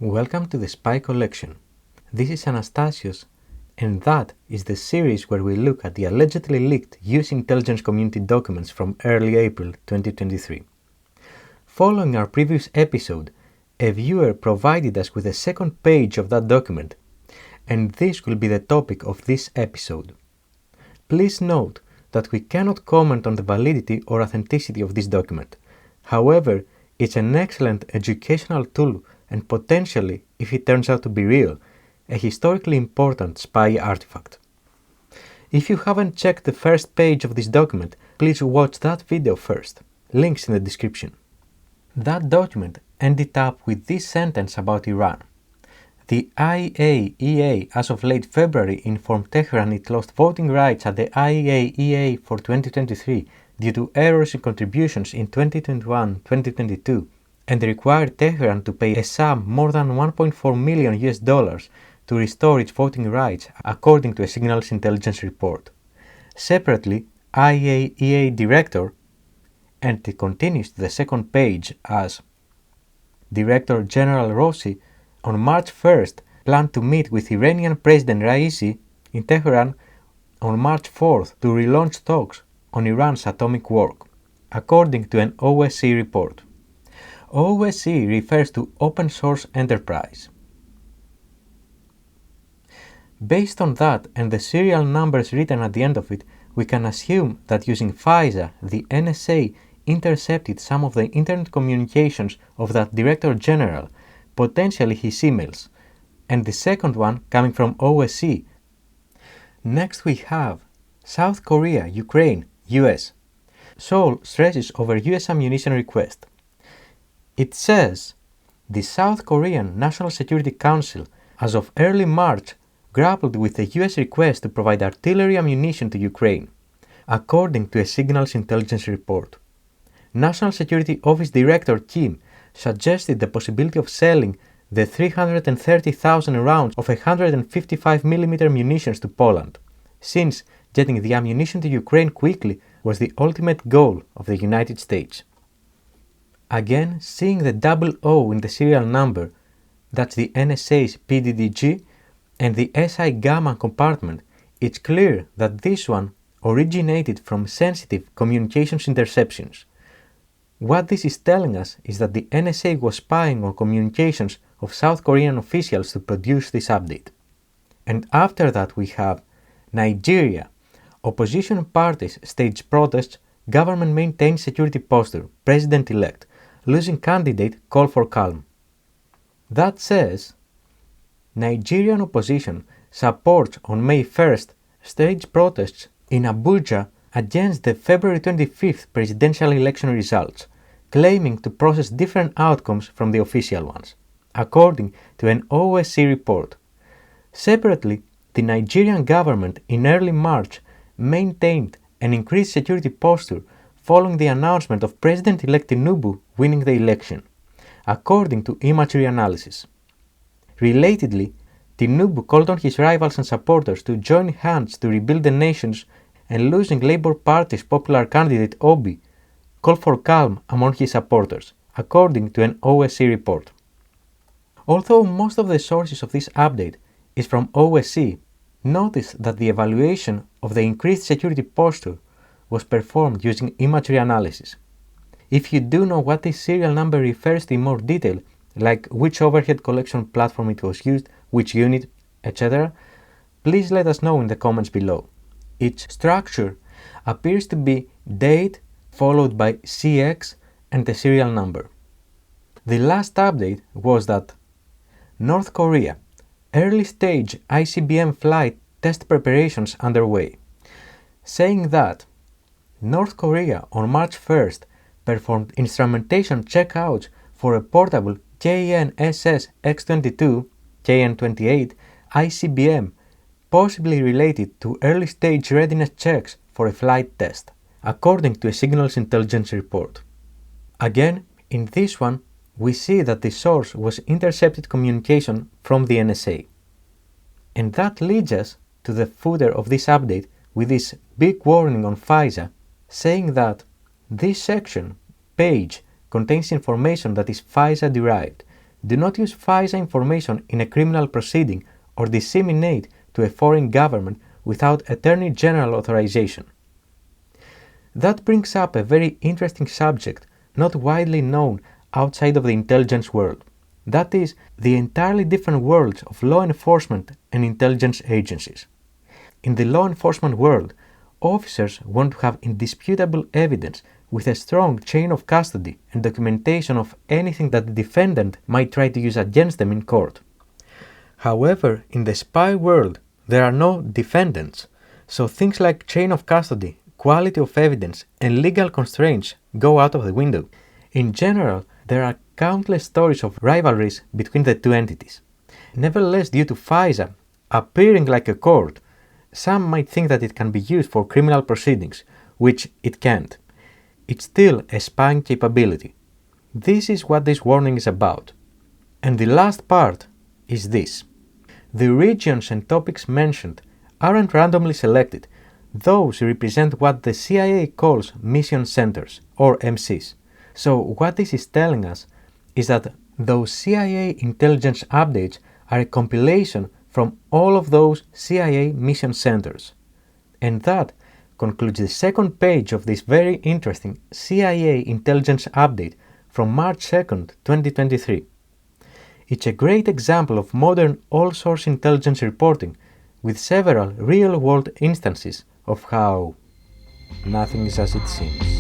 Welcome to the Spy Collection. This is Anastasios, and that is the series where we look at the allegedly leaked US intelligence community documents from early April 2023. Following our previous episode, a viewer provided us with a second page of that document, and this will be the topic of this episode. Please note that we cannot comment on the validity or authenticity of this document. However, it's an excellent educational tool and potentially, if it turns out to be real, a historically important spy artifact. If you haven't checked the first page of this document, please watch that video first. Links in the description. That document ended up with this sentence about Iran. The IAEA as of late February informed Tehran it lost voting rights at the IAEA for 2023 due to errors in contributions in 2021-2022 and required Tehran to pay a sum more than $1.4 million to restore its voting rights, according to a signals intelligence report. Separately, IAEA Director, and it continues to the second page as Director General Rossi, on March 1st planned to meet with Iranian President Raisi in Tehran on March 4th to relaunch talks on Iran's atomic work, according to an OSCE report. OSCE refers to Open Source Enterprise. Based on that and the serial numbers written at the end of it, we can assume that using FISA, the NSA intercepted some of the internet communications of that Director General, potentially his emails, and the second one coming from OSCE. Next we have South Korea, Ukraine, US. Seoul stresses over US ammunition request. It says, the South Korean National Security Council, as of early March, grappled with the US request to provide artillery ammunition to Ukraine, according to a signals intelligence report. National Security Office Director Kim suggested the possibility of selling the 330,000 rounds of 155mm munitions to Poland, since getting the ammunition to Ukraine quickly was the ultimate goal of the United States. Again, seeing the double O in the serial number, that's the NSA's PDDG, and the SI Gamma compartment, it's clear that this one originated from sensitive communications interceptions. What this is telling us is that the NSA was spying on communications of South Korean officials to produce this update. And after that we have Nigeria. Opposition parties stage protests, government maintains security posture, president-elect, losing candidate call for calm. That says, Nigerian opposition supports on May 1st staged protests in Abuja against the February 25th presidential election results, claiming to process different outcomes from the official ones, according to an OSCE report. Separately, the Nigerian government in early March maintained an increased security posture following the announcement of President-elect Tinubu winning the election, according to imagery analysis. Relatedly, Tinubu called on his rivals and supporters to join hands to rebuild the nations, and losing Labour Party's popular candidate Obi called for calm among his supporters, according to an OSCE report. Although most of the sources of this update is from OSCE, notice that the evaluation of the increased security posture was performed using imagery analysis. If you do know what this serial number refers to in more detail, like which overhead collection platform it was used, which unit, etc., please let us know in the comments below. Its structure appears to be date followed by CX and the serial number. The last update was that North Korea, early stage ICBM flight test preparations underway, saying that North Korea on March 1st performed instrumentation checkouts for a portable KNSS X-22, KN-28 ICBM, possibly related to early stage readiness checks for a flight test, according to a signals intelligence report. Again, in this one, we see that the source was intercepted communication from the NSA. And that leads us to the footer of this update with this big warning on FISA, saying that this section, page, contains information that is FISA derived, Do not use FISA information in a criminal proceeding or disseminate to a foreign government without Attorney General authorization. That brings up a very interesting subject not widely known outside of the intelligence world. That is, the entirely different worlds of law enforcement and intelligence agencies. In the law enforcement world, officers want to have indisputable evidence with a strong chain of custody and documentation of anything that the defendant might try to use against them in court. However, in the spy world, there are no defendants, so things like chain of custody, quality of evidence, and legal constraints go out of the window. In general, there are countless stories of rivalries between the two entities. Nevertheless, due to FISA appearing like a court, some might think that it can be used for criminal proceedings, which it can't. It's still a spying capability. This is what this warning is about. And the last part is this. The regions and topics mentioned aren't randomly selected. Those represent what the CIA calls mission centers, or MCs. So what this is telling us is that those CIA intelligence updates are a compilation from all of those CIA mission centers. And that concludes the second page of this very interesting CIA intelligence update from March 2nd, 2023. It's a great example of modern all-source intelligence reporting with several real-world instances of how nothing is as it seems.